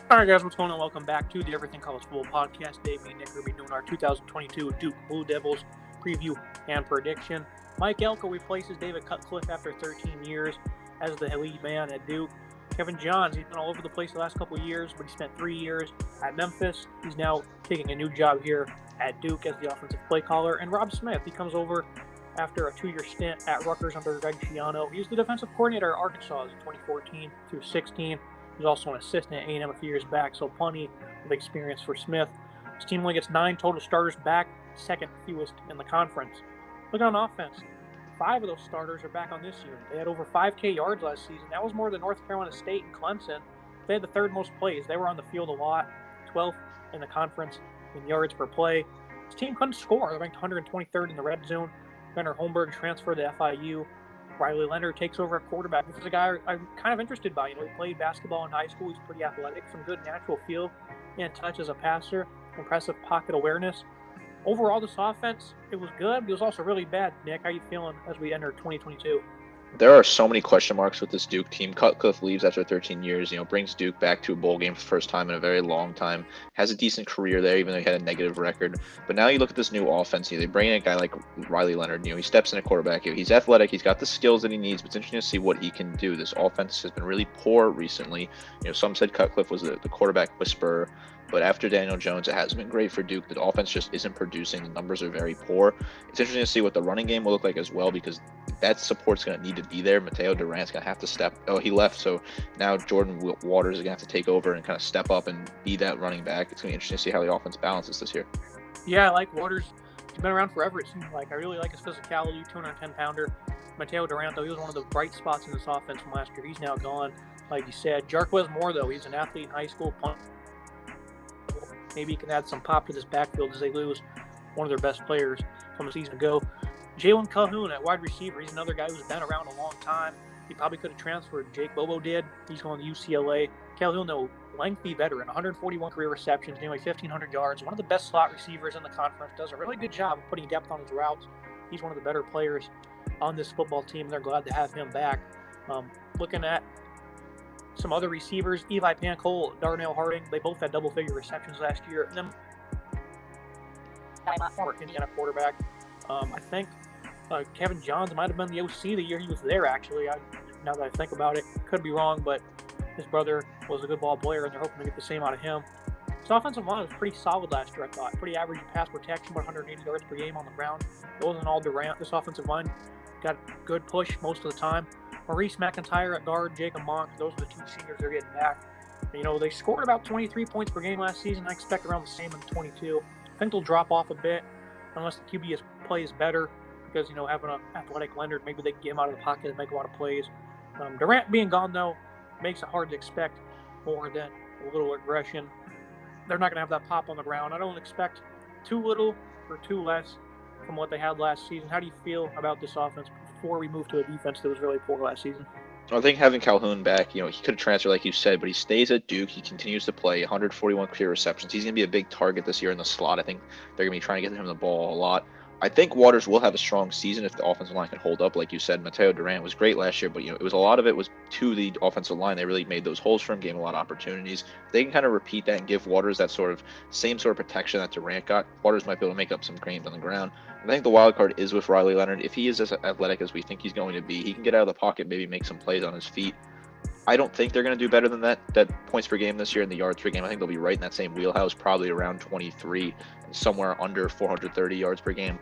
All right, guys, what's going on? Welcome back to the Everything College Football Podcast. Dave, me, and Nick are going to be doing our 2022 Duke Blue Devils preview and prediction. Mike Elko replaces David Cutcliffe after 13 years as the lead man at Duke. Kevin Johns, he's been all over the place the last couple of years, but he spent 3 years at Memphis. He's now taking a new job here at Duke as the offensive play caller. And Rob Smith, he comes over after a 2-year stint at Rutgers under Greg Schiano. He was the defensive coordinator at Arkansas in 2014 through 16. He was also an assistant at A&M a few years back, so plenty of experience for Smith. His team only gets 9 total starters back, second fewest in the conference. Look on offense. 5 of those starters are back on this unit. They had over 5K yards last season. That was more than North Carolina State and Clemson. They had the third most plays. They were on the field a lot, 12th in the conference in yards per play. His team couldn't score. They're ranked 123rd in the red zone. Gunnar Holmberg transferred to FIU. Riley Leonard takes over at quarterback. This is a guy I'm kind of interested by. He played basketball in high school. He's pretty athletic, some good natural feel and touch as a passer, impressive pocket awareness. Overall, this offense, it was good, but it was also really bad. Nick, how you feeling as we enter 2022? There are so many question marks with this Duke team. Cutcliffe leaves after 13 years, brings Duke back to a bowl game for the first time in a very long time. Has a decent career there, even though he had a negative record. But now you look at this new offense. They bring in a guy like Riley Leonard. He steps in at quarterback. He's athletic. He's got the skills that he needs. But it's interesting to see what he can do. This offense has been really poor recently. Some said Cutcliffe was the quarterback whisperer. But after Daniel Jones, it hasn't been great for Duke. The offense just isn't producing. The numbers are very poor. It's interesting to see what the running game will look like as well, because that support's going to need to be there. Mateo Durant's going to have to step. Oh, he left, so now Jordan Waters is going to have to take over and kind of step up and be that running back. It's going to be interesting to see how the offense balances this year. Yeah, I like Waters. He's been around forever, it seems like. I really like his physicality, 210-pounder. Mateo Durant, though, he was one of the bright spots in this offense from last year. He's now gone, like you said. Jarquez Moore, though, he's an athlete in high school. Maybe he can add some pop to this backfield as they lose one of their best players from a season ago. Jalen Calhoun at wide receiver. He's another guy who's been around a long time. He probably could have transferred. Jake Bobo did. He's going to UCLA. Calhoun, though, lengthy veteran, 141 career receptions, nearly 1,500 yards. One of the best slot receivers in the conference. Does a really good job of putting depth on his routes. He's one of the better players on this football team. They're glad to have him back. Looking at some other receivers, Eli Pancole, Darnell Harding, they both had double-figure receptions last year. And then Indiana quarterback. I think Kevin Johns might have been the OC the year he was there, actually. Now that I think about it, could be wrong, but his brother was a good ball player, and they're hoping to get the same out of him. His offensive line was pretty solid last year, I thought. Pretty average pass protection, about 180 yards per game on the ground. It wasn't all Durant. This offensive line got good push most of the time. Maurice McIntyre at guard, Jacob Monk, those are the 2 seniors they're getting back. They scored about 23 points per game last season. I expect around the same in 22. I think they'll drop off a bit unless the QB play is better, because, having an athletic Leonard, maybe they can get him out of the pocket and make a lot of plays. Durant being gone, though, makes it hard to expect more than a little aggression. They're not going to have that pop on the ground. I don't expect too little or too less from what they had last season. How do you feel about this offense before we move to a defense that was really poor last season? I think having Calhoun back, he could have transferred like you said, but he stays at Duke. He continues to play 141 career receptions. He's going to be a big target this year in the slot. I think they're going to be trying to get him the ball a lot. I think Waters will have a strong season if the offensive line can hold up. Like you said, Mateo Durant was great last year, but it was a lot of it was to the offensive line. They really made those holes for him, gave him a lot of opportunities. If they can kind of repeat that and give Waters that same sort of protection that Durant got, Waters might be able to make up some games on the ground. I think the wild card is with Riley Leonard. If he is as athletic as we think he's going to be, he can get out of the pocket, maybe make some plays on his feet. I don't think they're going to do better than that points per game this year in the yards per game. I think they'll be right in that same wheelhouse, probably around 23, somewhere under 430 yards per game.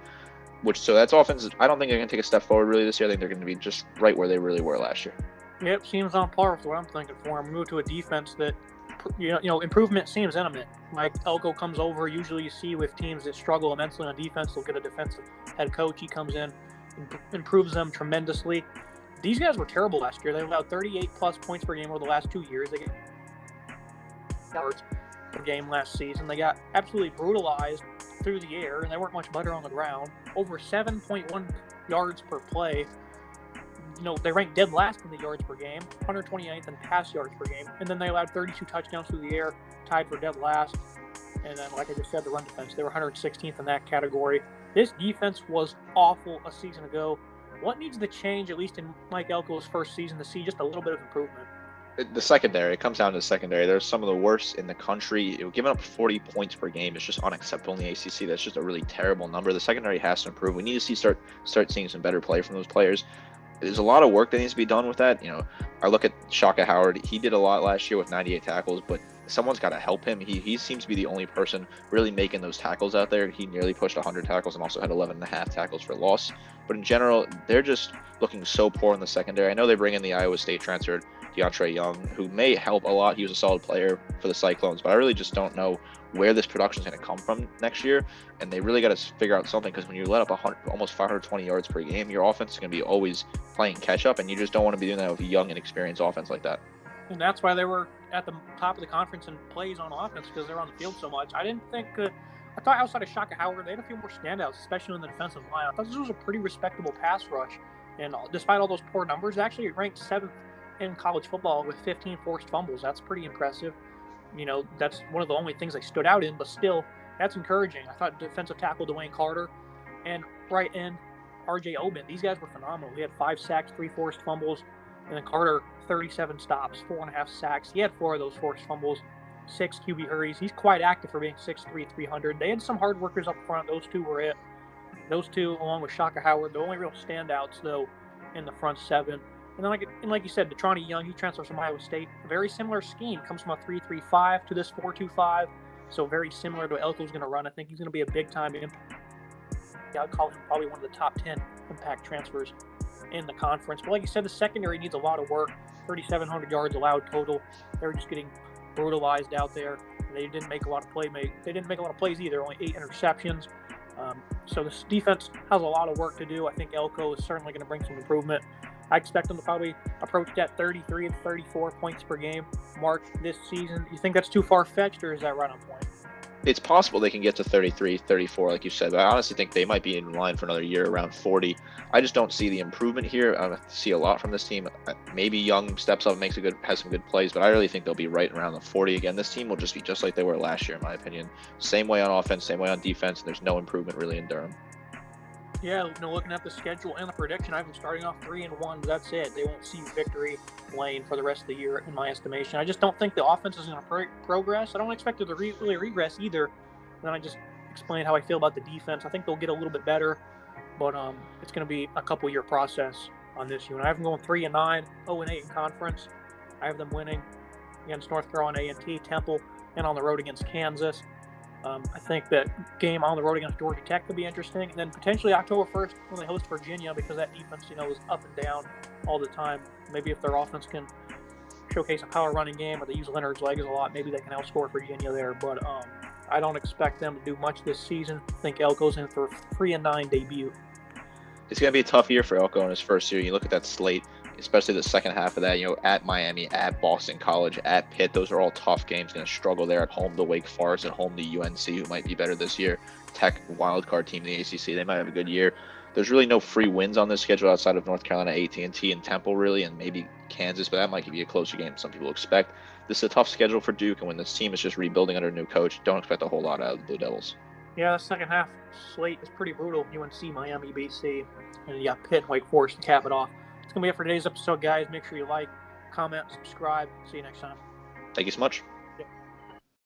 So that's offense. I don't think they're going to take a step forward really this year. I think they're going to be just right where they really were last year. Yep, seems on par with what I'm thinking for him. Move to a defense that, improvement seems imminent. Like Elko comes over. Usually you see with teams that struggle immensely on defense, they'll get a defensive head coach. He comes in, improves them tremendously. These guys were terrible last year. They allowed 38-plus points per game over the last 2 years. They get yards per game last season. They got absolutely brutalized through the air, and they weren't much better on the ground. Over 7.1 yards per play. They ranked dead last in the yards per game, 129th in pass yards per game, and then they allowed 32 touchdowns through the air, tied for dead last. And then, like I just said, the run defense, they were 116th in that category. This defense was awful a season ago. What needs to change, at least in Mike Elko's first season, to see just a little bit of improvement? The secondary, it comes down to the secondary. They're some of the worst in the country. Giving up 40 points per game is just unacceptable in the ACC. That's just a really terrible number. The secondary has to improve. We need to start seeing some better play from those players. There's a lot of work that needs to be done with that. I look at Shaka Howard. He did a lot last year with 98 tackles, but someone's got to help him. He seems to be the only person really making those tackles out there. He nearly pushed 100 tackles and also had 11.5 tackles for loss. But in general, they're just looking so poor in the secondary. I know they bring in the Iowa State transfer, DeAndre Young, who may help a lot. He was a solid player for the Cyclones, but I really just don't know where this production is going to come from next year. And they really got to figure out something, because when you let up almost 520 yards per game, your offense is going to be always playing catch up, and you just don't want to be doing that with a young and experienced offense like that. And that's why they were at the top of the conference in plays on offense, because they're on the field so much. I thought outside of Shaka Howard, they had a few more standouts, especially in the defensive line. I thought this was a pretty respectable pass rush. And despite all those poor numbers, actually it ranked 7th in college football with 15 forced fumbles. That's pretty impressive. That's one of the only things they stood out in, but still, that's encouraging. I thought defensive tackle Dwayne Carter and right end RJ Oben, these guys were phenomenal. He had 5 sacks, 3 forced fumbles, and then Carter, 37 stops, 4.5 sacks. He had 4 of those forced fumbles, 6 QB hurries. He's quite active for being 6'3", 300. They had some hard workers up front. Those two were it. Those two, along with Shaka Howard, the only real standouts, though, in the front 7. And then, like you said, Detrani Young, he transfers from Iowa State. A very similar scheme. Comes from a 3-3-5 to this 4-2-5. So very similar to what Elko's going to run. I think he's going to be a big-time impact. I'd call him probably one of the top 10 impact transfers in the conference. But like you said, the secondary needs a lot of work. 3,700 yards allowed total. They were just getting brutalized out there. They didn't make a lot of plays either. Only 8 interceptions. So this defense has a lot of work to do. I think Elko is certainly going to bring some improvement. I expect them to probably approach that 33 and 34 points per game mark this season. You think that's too far-fetched, or is that right on point? It's possible they can get to 33, 34, like you said, but I honestly think they might be in line for another year around 40. I just don't see the improvement here. I see a lot from this team. Maybe Young steps up, has some good plays, but I really think they'll be right around the 40 again. This team will just be just like they were last year, in my opinion. Same way on offense, same way on defense, and there's no improvement really in Durham. Yeah, looking at the schedule and the prediction, I have them starting off 3-1, but that's it. They won't see victory lane for the rest of the year, in my estimation. I just don't think the offense is going to progress. I don't expect it to really regress either. And then I just explained how I feel about the defense. I think they'll get a little bit better, but it's going to be a couple-year process on this unit. I have them going 3-9, 0-8 in conference. I have them winning against North Carolina A&T, Temple, and on the road against Kansas. I think that game on the road against Georgia Tech could be interesting. And then potentially October 1st when they host Virginia, because that defense, is up and down all the time. Maybe if their offense can showcase a power running game, or they use Leonard's legs a lot, maybe they can outscore Virginia there. But I don't expect them to do much this season. I think Elko's in for a 3-9 debut. It's going to be a tough year for Elko in his first year. You look at that slate, especially the second half of that, at Miami, at Boston College, at Pitt. Those are all tough games. Going to struggle there. At home to Wake Forest, at home to UNC, who might be better this year. Tech, wildcard team in the ACC. They might have a good year. There's really no free wins on this schedule outside of North Carolina, AT&T, and Temple, really, and maybe Kansas, but that might give you a closer game than some people expect. This is a tough schedule for Duke, and when this team is just rebuilding under a new coach, don't expect a whole lot out of the Blue Devils. Yeah, the second half slate is pretty brutal. UNC, Miami, BC, and you got Pitt and Wake Forest to cap it off. It's going to be it for today's episode, guys. Make sure you like, comment, subscribe. See you next time. Thank you so much.